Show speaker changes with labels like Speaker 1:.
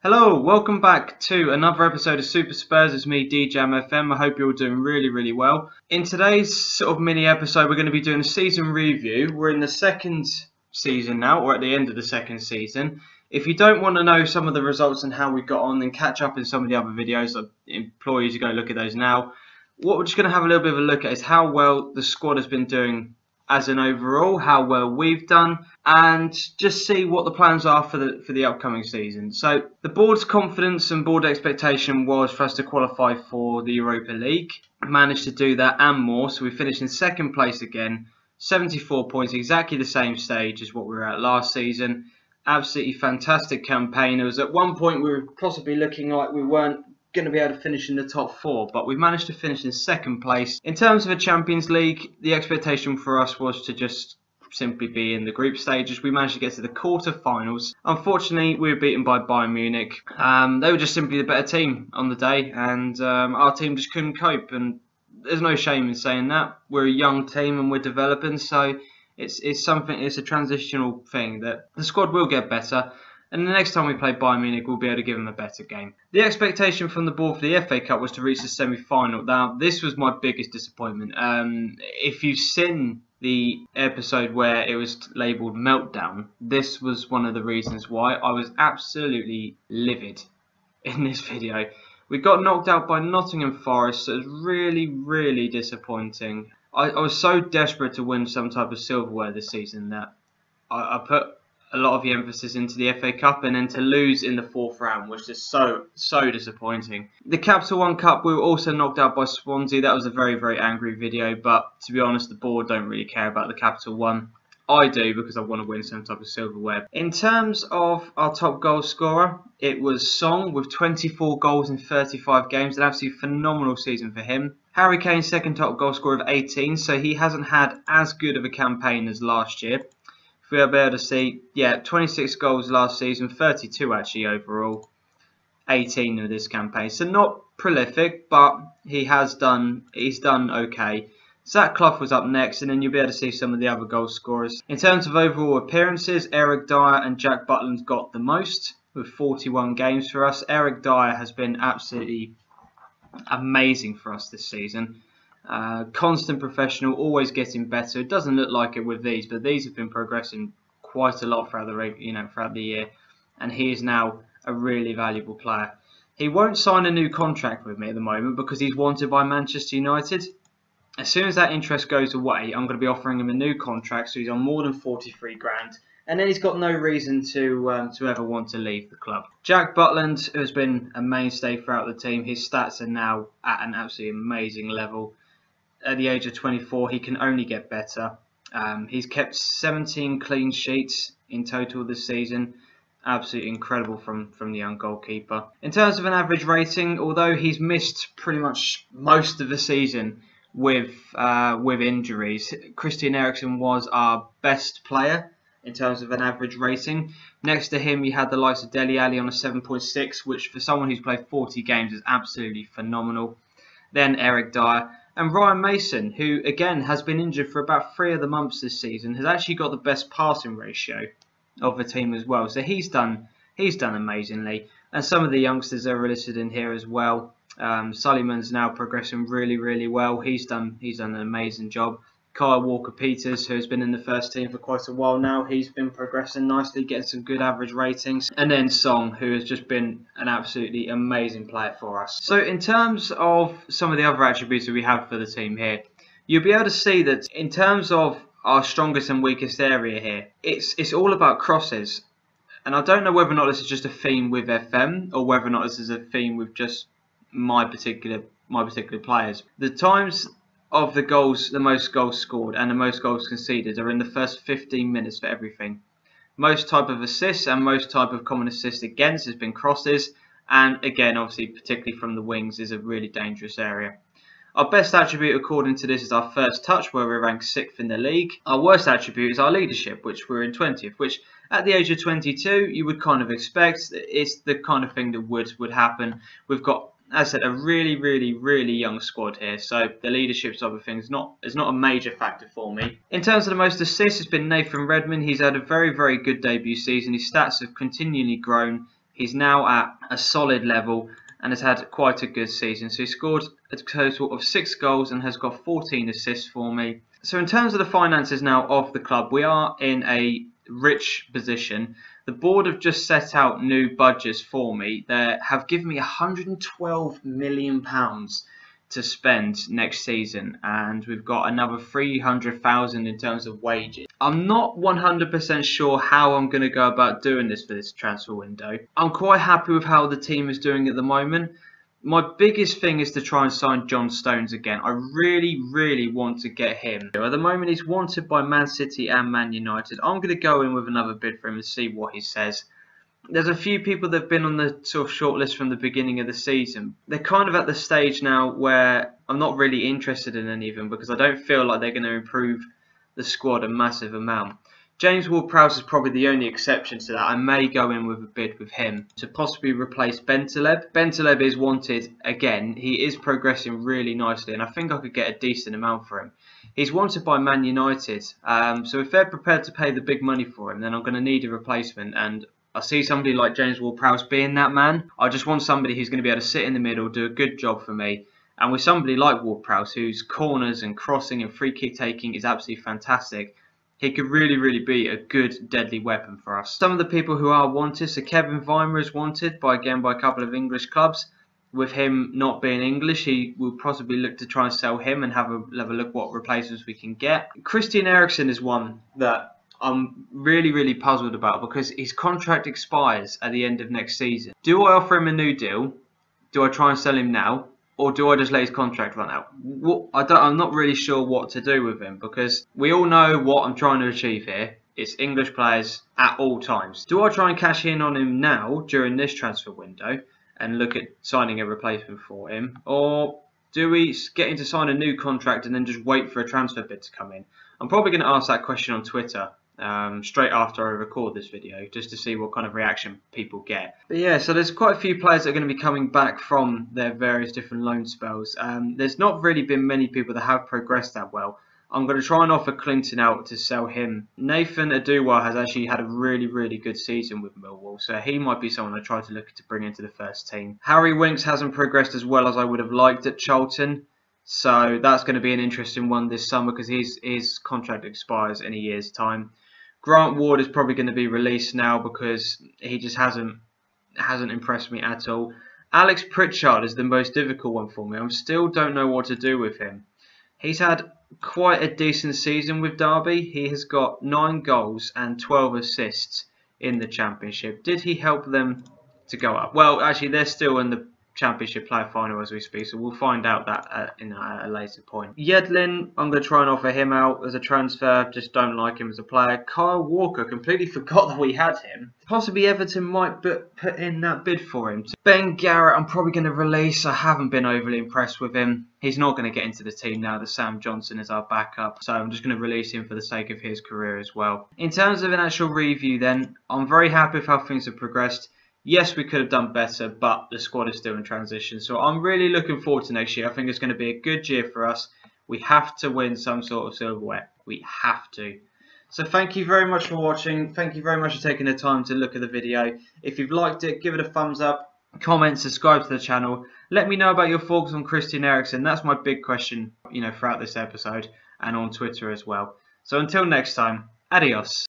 Speaker 1: Hello, welcome back to another episode of Super Spurs. It's me, DJM FM. I hope you're all doing really well. In today's sort of mini episode, we're going to be doing a season review. We're in the second season now, or at the end of the second season. If you don't want to know some of the results and how we got on, then catch up in some of the other videos. I implore you to go look at those now. What we're just going to have a little bit of a look at is how well the squad has been doing as an overall, how well we've done, and just see what the plans are for the upcoming season. So the board's confidence and board expectation was for us to qualify for the Europa League. Managed to do that and more, so we finished in second place again, 74 points, exactly the same stage as what we were at last season. Absolutely fantastic campaign. It was at one point we were possibly looking like we weren't going to be able to finish in the top four, but we managed to finish in second place. In terms of a Champions League, the expectation for us was to just simply be in the group stages. We managed to get to the quarter-finals. Unfortunately, we were beaten by Bayern Munich. They were just simply the better team on the day, and our team just couldn't cope, and there's no shame in saying that. We're a young team and we're developing, so it's a transitional thing that the squad will get better. And the next time we play Bayern Munich, we'll be able to give them a better game. The expectation from the board for the FA Cup was to reach the semi-final. Now, this was my biggest disappointment. If you've seen the episode where it was labelled Meltdown, this was one of the reasons why. I was absolutely livid in this video. We got knocked out by Nottingham Forest, so it was really disappointing. I was so desperate to win some type of silverware this season that I put a lot of the emphasis into the FA Cup, and then to lose in the fourth round was just so disappointing. The Capital One Cup, we were also knocked out by Swansea. That was a very angry video, but to be honest, the board don't really care about the Capital One. I do, because I want to win some type of silverware. In terms of our top goal scorer, it was Song with 24 goals in 35 games. An absolutely phenomenal season for him. Harry Kane, second top goal scorer of 18, so he hasn't had as good of a campaign as last year. We'll be able to see, 26 goals last season, 32 actually overall, 18 of this campaign. So not prolific, but he's done okay. Zach Clough was up next, and then you'll be able to see some of the other goal scorers. In terms of overall appearances, Eric Dyer and Jack Butland got the most, with 41 games for us. Eric Dyer has been absolutely amazing for us this season. Constant professional, always getting better. It doesn't look like it with these, but these have been progressing quite a lot throughout the year, and he is now a really valuable player. He won't sign a new contract with me at the moment because he's wanted by Manchester United. As soon as that interest goes away, I'm going to be offering him a new contract, so he's on more than 43 grand, and then he's got no reason to ever want to leave the club. Jack Butland has been a mainstay throughout the team. His stats are now at an absolutely amazing level. At the age of 24, he can only get better. He's kept 17 clean sheets in total this season. Absolutely incredible from the young goalkeeper. In terms of an average rating, although he's missed pretty much most of the season with injuries, Christian Eriksen was our best player in terms of an average rating. Next to him, you had the likes of Dele Alli on a 7.6, which for someone who's played 40 games is absolutely phenomenal. Then Eric Dyer. And Ryan Mason, who again has been injured for about 3 of the months this season, has actually got the best passing ratio of the team as well. So he's done amazingly. And some of the youngsters are listed in here as well. Sullivan's now progressing really well. He's done an amazing job. Kyle Walker-Peters, who has been in the first team for quite a while now, he's been progressing nicely, getting some good average ratings. And then Song, who has just been an absolutely amazing player for us. So in terms of some of the other attributes that we have for the team here, you'll be able to see that in terms of our strongest and weakest area here, it's all about crosses. And I don't know whether or not this is just a theme with FM, or whether or not this is a theme with just my particular players. The times of the goals, the most goals scored and the most goals conceded are in the first 15 minutes for everything. Most type of assists and most type of common assist against has been crosses, and again, obviously, particularly from the wings, is a really dangerous area. Our best attribute according to this is our first touch, where we're ranked 6th in the league. Our worst attribute is our leadership, which we're in 20th, which at the age of 22 you would kind of expect. It's the kind of thing that would happen. We've got, as I said, a really young squad here, so the leadership side of things is not a major factor for me. In terms of the most assists, it's been Nathan Redmond. He's had a very good debut season. His stats have continually grown, He's now at a solid level and has had quite a good season. So he scored a total of 6 goals and has got 14 assists for me. So in terms of the finances now of the club, we are in a rich position. The board have just set out new budgets for me. They have given me £112 million to spend next season, and we've got another 300,000 in terms of wages. I'm not 100% sure how I'm going to go about doing this for this transfer window. I'm quite happy with how the team is doing at the moment. My biggest thing is to try and sign John Stones again. I really want to get him. At the moment he's wanted by Man City and Man United. I'm going to go in with another bid for him and see what he says. There's a few people that have been on the sort of shortlist from the beginning of the season. They're kind of at the stage now where I'm not really interested in any of them because I don't feel like they're going to improve the squad a massive amount. James Ward-Prowse is probably the only exception to that. I may go in with a bid with him to possibly replace Bentaleb. Bentaleb is wanted again. He is progressing really nicely and I think I could get a decent amount for him. He's wanted by Man United. So if they're prepared to pay the big money for him, then I'm going to need a replacement, and I see somebody like James Ward-Prowse being that man. I just want somebody who's going to be able to sit in the middle, do a good job for me. And with somebody like Ward-Prowse, whose corners and crossing and free kick taking is absolutely fantastic, he could really be a good deadly weapon for us. Some of the people who are wanted, so Kevin Weimer is wanted by a couple of English clubs. With him not being English, he will possibly look to try and sell him and have a look what replacements we can get. Christian Eriksen is one that I'm really puzzled about because his contract expires at the end of next season. Do I offer him a new deal? Do I try and sell him now? Or do I just let his contract run out? I'm not really sure what to do with him because we all know what I'm trying to achieve here. It's English players at all times. Do I try and cash in on him now during this transfer window and look at signing a replacement for him? Or do we get him to sign a new contract and then just wait for a transfer bid to come in? I'm probably going to ask that question on Twitter straight after I record this video, just to see what kind of reaction people get. But yeah, so there's quite a few players that are going to be coming back from their various different loan spells. There's not really been many people that have progressed that well. I'm going to try and offer Clinton out to sell him. Nathan Aduwa has actually had a really good season with Millwall, so he might be someone I try to look to bring into the first team. Harry Winks hasn't progressed as well as I would have liked at Charlton, so that's going to be an interesting one this summer because his contract expires in a year's time. Grant Ward is probably going to be released now because he just hasn't impressed me at all. Alex Pritchard is the most difficult one for me. I still don't know what to do with him. He's had quite a decent season with Derby. He has got 9 goals and 12 assists in the Championship. Did he help them to go up? Well, actually, they're still in the Championship player final as we speak, so we'll find out that in a later point. Yedlin, I'm going to try and offer him out as a transfer. Just don't like him as a player. Kyle Walker, completely forgot that we had him. Possibly Everton might put in that bid for him. Ben Garrett, I'm probably going to release. I haven't been overly impressed with him. He's not going to get into the team now that Sam Johnson is our backup, so I'm just going to release him for the sake of his career as well. In terms of an actual review then, I'm very happy with how things have progressed. Yes, we could have done better, but the squad is still in transition. So I'm really looking forward to next year. I think it's going to be a good year for us. We have to win some sort of silverware. We have to. So thank you very much for watching. Thank you very much for taking the time to look at the video. If you've liked it, give it a thumbs up, comment, subscribe to the channel. Let me know about your thoughts on Christian Eriksen. That's my big question, throughout this episode and on Twitter as well. So until next time, adios.